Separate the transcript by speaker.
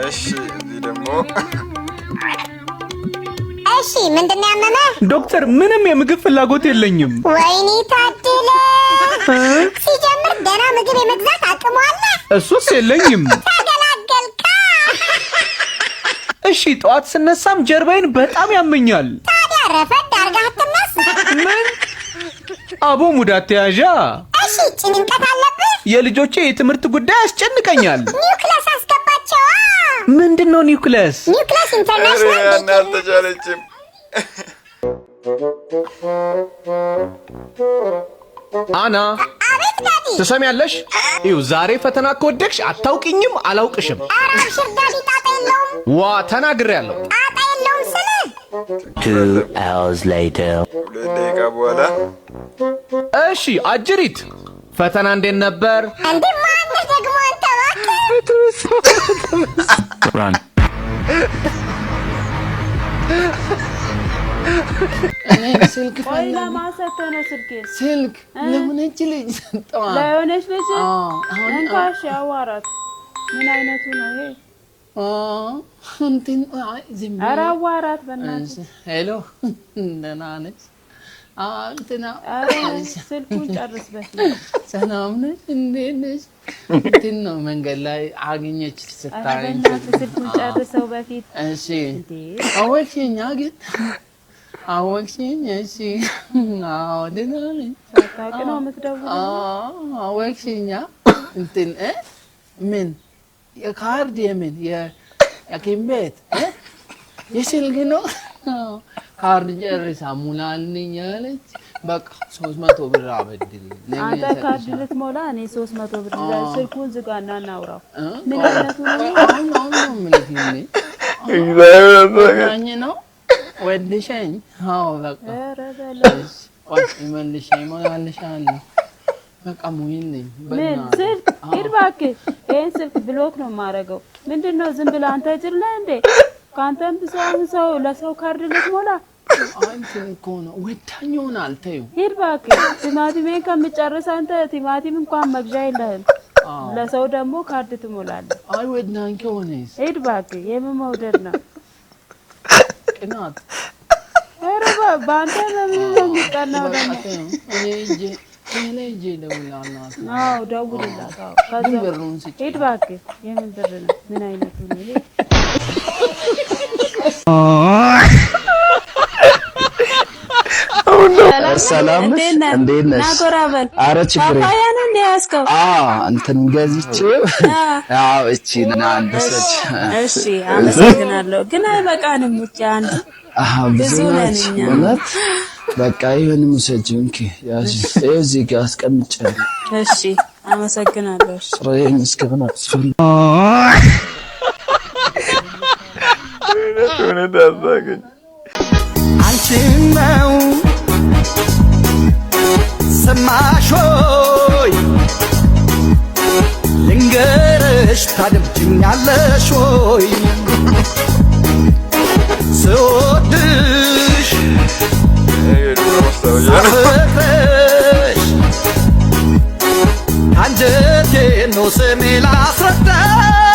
Speaker 1: እሺ እዚህ ደግሞ
Speaker 2: እሺ ምንድነው ያመመ?
Speaker 3: ዶክተር ምንም የምግብ ፍላጎት የለኝም።
Speaker 2: ወይኔ ታድለ ሲጀምር ደህና ምግብ የመግዛት አቅሙ አለ?
Speaker 3: እሱስ የለኝም።
Speaker 2: ተገላገልካ።
Speaker 3: እሺ ጠዋት ስነሳም ጀርባዬን በጣም ያመኛል።
Speaker 2: ታዲያ ረፈድ አድርገህ አትነሳ?
Speaker 3: ምን አቦ ሙዳት ያዣ።
Speaker 2: እሺ ጭንቀት አለብህ?
Speaker 3: የልጆቼ የትምህርት ጉዳይ ያስጨንቀኛል።
Speaker 2: ኒውክለስ አስገባቸው።
Speaker 3: ምንድነው ኒውክለስ?
Speaker 2: ኒውክለስ ኢንተርናሽናል
Speaker 1: አልተቻለችም።
Speaker 3: አና
Speaker 2: አቤት ዳዲ።
Speaker 3: ትሰሚያለሽ? ይኸው ዛሬ ፈተና ከወደቅሽ አታውቂኝም አላውቅሽም።
Speaker 2: ኧረ አብሽር ዳዲ ጣጣ የለውም።
Speaker 3: ዋ ተናግሬያለሁ።
Speaker 2: ጣጣ የለውም ስልህ
Speaker 4: 2 hours later
Speaker 1: 2 ደቂቃ በኋላ
Speaker 3: እሺ አጅሪት ፈተና እንዴት ነበር?
Speaker 2: እንዴ ማነህ ደግሞ አንተ እባክህ?
Speaker 4: run
Speaker 5: ስልክ
Speaker 6: ወይላ ማሰተነ
Speaker 5: ስልክ ለሆነች ልጅ ሰጠዋ።
Speaker 6: ለሆነች ልጅ
Speaker 5: አሁን
Speaker 6: እንካሽ አዋራት። ምን አይነቱ ነው ይሄ?
Speaker 5: እንትን ዝም
Speaker 6: ኧረ አዋራት በእናትህ።
Speaker 5: ሄሎ ደህና ነሽ? እንትና
Speaker 6: ስልኩን ጨርስ በፊት።
Speaker 5: ሰላም ነሽ? እንዴት ነሽ? እንትን ነው መንገድ ላይ አገኘች ስታይ።
Speaker 6: በእናትህ ስልኩን ጨርሰው በፊት።
Speaker 5: እሺ አወቅሽኝ ግን አወቅሽኝ? እሺ አዎ ደህና ነኝ።
Speaker 6: ሳታውቅ ነው የምትደውለው?
Speaker 5: አወቅሽኝ? እንትን ምን የካርድ የምን የሐኪም ቤት የስልክ ነው ካርድ ጨርሳ ሙላልኝ አለች። በቃ 300 ብር አበድልኝ።
Speaker 6: አንተ ካርድ ልትሞላ እኔ 300 ብር ይላል። ስልኩን ዝጋና እናውራው። ምን አይነቱ ነው?
Speaker 5: አሁን ነው የምልሽ እኔ ነው ወድሸኝ። አዎ በቃ
Speaker 6: ኧረ በለሽ
Speaker 5: ቆይ መልሼ እሞላልሻለሁ። በቃ ሙይልኝ
Speaker 6: ምን ስልክ ሂድ እባክህ። ይሄን ስልክ ብሎክ ነው የማደርገው። ምንድነው ዝም ብለህ አንተ ጅል ነህ እንዴ? ካንተም ሰው ለሰው ካርድ ልትሞላ?
Speaker 5: አንተን እኮ ነው ወዳኝ ሆናል። ተይው
Speaker 6: ሂድ እባክህ። ቲማቲሜን ከምጨርስ አንተ ቲማቲም እንኳን መግዣ የለህም። ለሰው ደግሞ ካርድ ትሞላለህ።
Speaker 5: አይ ወዳኝ ከሆነስ
Speaker 6: ሂድ እባክህ። የምን መውደድ ነው?
Speaker 5: ቅናት።
Speaker 6: ኧረ በአንተ በምን ነው የሚቀናው ደግሞ?
Speaker 5: እኔ እጄ ደውላለሁ።
Speaker 6: አዎ ደውልላት። አዎ ከዛ
Speaker 5: ብሩን ስጭ።
Speaker 6: ሂድ እባክህ። የምን ብር ነው? ምን አይነቱ ነው ይሄ?
Speaker 7: ሰላም ነሽ? እንዴት ነሽ?
Speaker 6: ናጎራበል
Speaker 7: ኧረ ችግር
Speaker 6: ፓፓያ ነው እንደ ያዝከው?
Speaker 7: እንትን ገዝቼው እቺ ናንደሰች።
Speaker 6: እሺ አመሰግናለሁ። ግን አይበቃንም ብቻ አንድ ብዙ ነን እኛ።
Speaker 7: እውነት በቃ ይሄን ሙሰጂው እንኪ ያዚ እዚህ ጋር አስቀምጫለሁ።
Speaker 6: እሺ አመሰግናለሁ። እሺ
Speaker 7: ፍሬም እስከሆነ አስፈል
Speaker 1: ምን ታዛገኝ
Speaker 8: አንቺን ነው ሰማሾይ ልንገርሽ ታደምጪኛለሽ ወይ ስወድሽ ሳፈቅርሽ አንጀቴ ነው ስሜ ላስረዳሽ